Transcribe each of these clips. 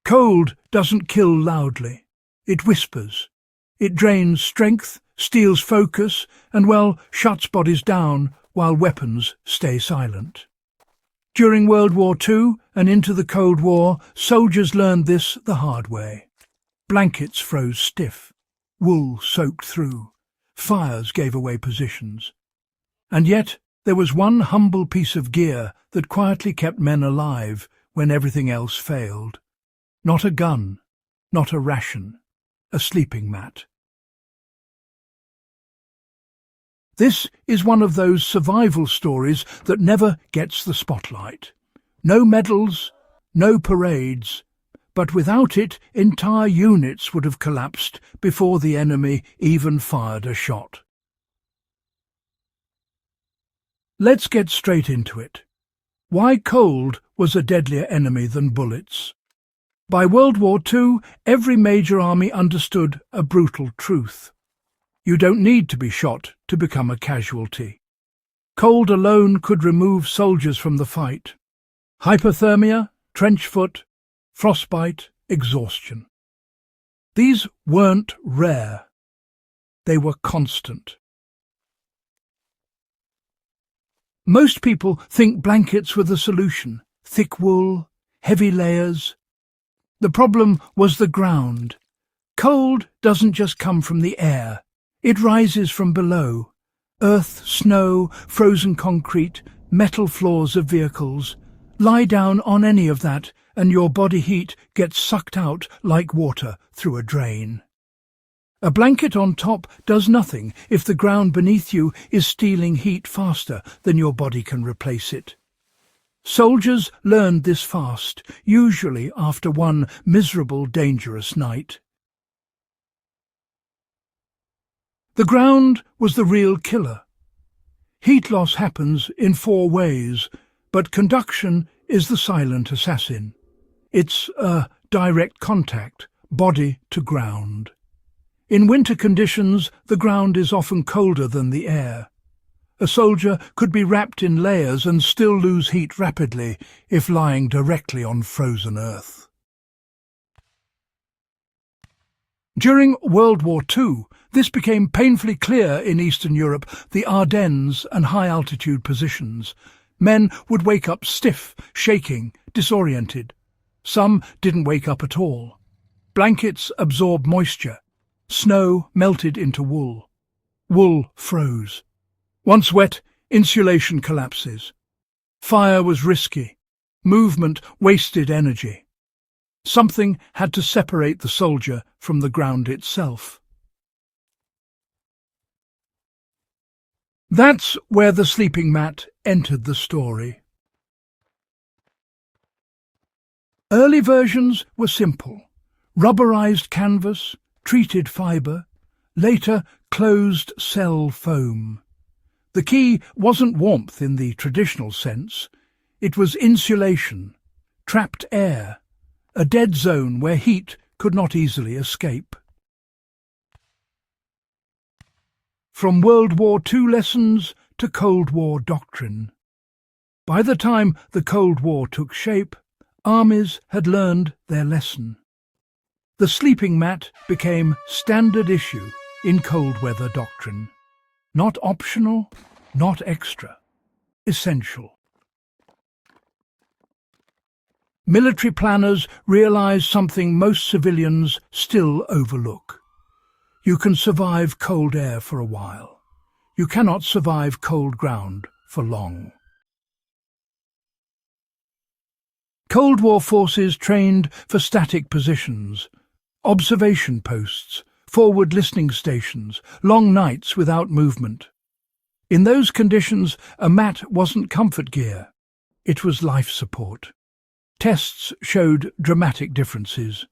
Cold doesn't kill loudly. It whispers. It drains strength, steals focus, and, well, shuts bodies down while weapons stay silent. During World War II and into the Cold War, soldiers learned this the hard way. Blankets froze stiff. Wool soaked through. Fires gave away positions. And yet there was one humble piece of gear that quietly kept men alive when everything else failed. Not a gun, not a ration, a sleeping mat. This is one of those survival stories that never gets the spotlight. No medals, no parades, but without it, entire units would have collapsed before the enemy even fired a shot. Let's get straight into it. Why cold was a deadlier enemy than bullets? By World War II, every major army understood a brutal truth. You don't need to be shot to become a casualty. Cold alone could remove soldiers from the fight. Hypothermia, trench foot, frostbite, exhaustion. These weren't rare. They were constant. Most people think blankets were the solution. Thick wool, heavy layers. The problem was the ground. Cold doesn't just come from the air. It rises from below. Earth, snow, frozen concrete, metal floors of vehicles. Lie down on any of that and your body heat gets sucked out like water through a drain. A blanket on top does nothing if the ground beneath you is stealing heat faster than your body can replace it. Soldiers learned this fast, usually after one miserable, dangerous night. The ground was the real killer. Heat loss happens in 4 ways, but conduction is the silent assassin. It's a direct contact, body to ground. In winter conditions, the ground is often colder than the air. A soldier could be wrapped in layers and still lose heat rapidly if lying directly on frozen earth. During World War II, this became painfully clear in Eastern Europe, the Ardennes and high-altitude positions. Men would wake up stiff, shaking, disoriented. Some didn't wake up at all. Blankets absorbed moisture. Snow melted into wool. Wool froze. Once wet, insulation collapses. Fire was risky. Movement wasted energy. Something had to separate the soldier from the ground itself. That's where the sleeping mat entered the story. Early versions were simple. Rubberized canvas, treated fibre, later closed cell foam. The key wasn't warmth in the traditional sense. It was insulation, trapped air, a dead zone where heat could not easily escape. From World War II lessons to Cold War doctrine. By the time the Cold War took shape, armies had learned their lesson. The sleeping mat became standard issue in cold weather doctrine. Not optional, not extra. Essential. Military planners realized something most civilians still overlook. You can survive cold air for a while. You cannot survive cold ground for long. Cold War forces trained for static positions, observation posts, forward listening stations, long nights without movement. In those conditions, a mat wasn't comfort gear. It was life support. Tests showed dramatic differences.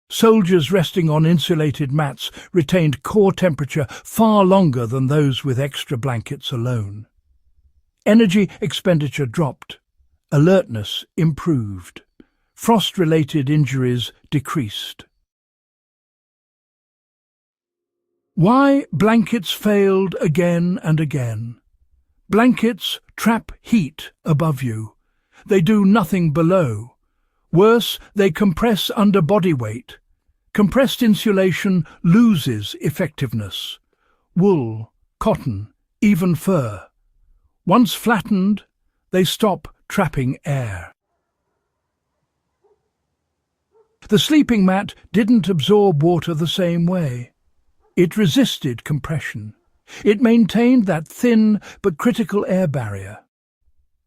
Soldiers resting on insulated mats retained core temperature far longer than those with extra blankets alone. Energy expenditure dropped. Alertness improved. Frost-related injuries decreased. Why blankets failed again and again. Blankets trap heat above you. They do nothing below. Worse, they compress under body weight. Compressed insulation loses effectiveness. Wool, cotton, even fur. Once flattened, they stop trapping air. The sleeping mat didn't absorb water the same way. It resisted compression. It maintained that thin but critical air barrier.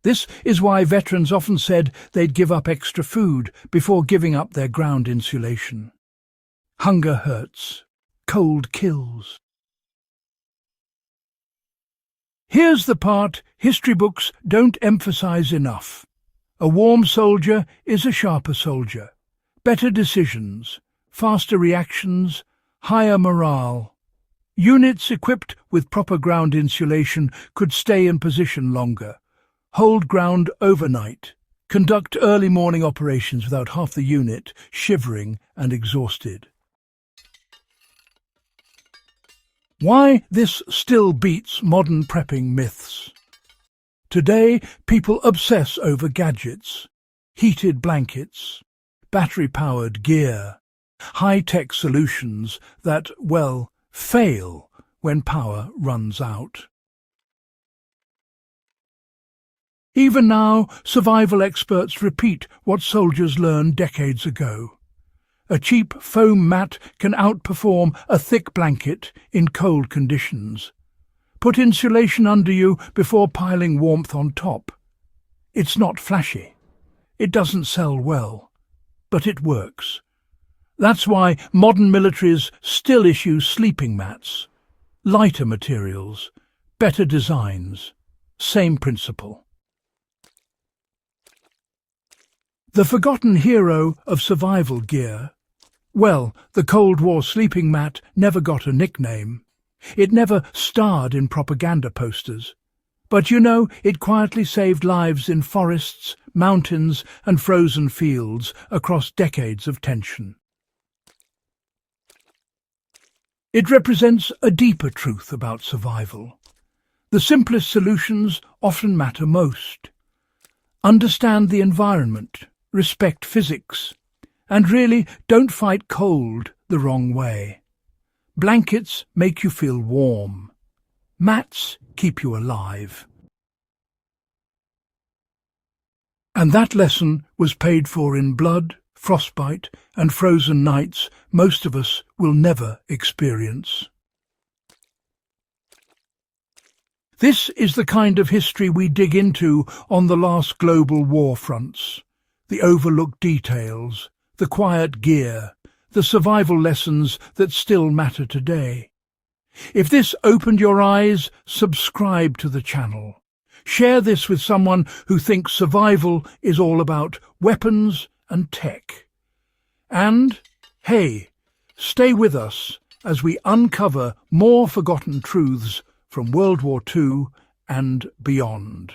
This is why veterans often said they'd give up extra food before giving up their ground insulation. Hunger hurts. Cold kills. Here's the part history books don't emphasize enough. A warm soldier is a sharper soldier. Better decisions, faster reactions, higher morale. Units equipped with proper ground insulation could stay in position longer, hold ground overnight, conduct early morning operations without half the unit shivering and exhausted. Why this still beats modern prepping myths. Today, people obsess over gadgets, heated blankets, battery-powered gear, high-tech solutions that, well, fail when power runs out. Even now, survival experts repeat what soldiers learned decades ago. A cheap foam mat can outperform a thick blanket in cold conditions. Put insulation under you before piling warmth on top. It's not flashy. It doesn't sell well, but it works. That's why modern militaries still issue sleeping mats. Lighter materials, better designs, same principle. The forgotten hero of survival gear. Well, the Cold War sleeping mat never got a nickname. It never starred in propaganda posters. But you know, it quietly saved lives in forests, mountains and frozen fields across decades of tension. It represents a deeper truth about survival. The simplest solutions often matter most. Understand the environment, respect physics, and really don't fight cold the wrong way. Blankets make you feel warm. Mats keep you alive. And that lesson was paid for in blood, frostbite, and frozen nights most of us will never experience. This is the kind of history we dig into on the last global war fronts. The overlooked details, the quiet gear, the survival lessons that still matter today. If this opened your eyes, subscribe to the channel. Share this with someone who thinks survival is all about weapons and tech. And, hey, stay with us as we uncover more forgotten truths from World War II and beyond.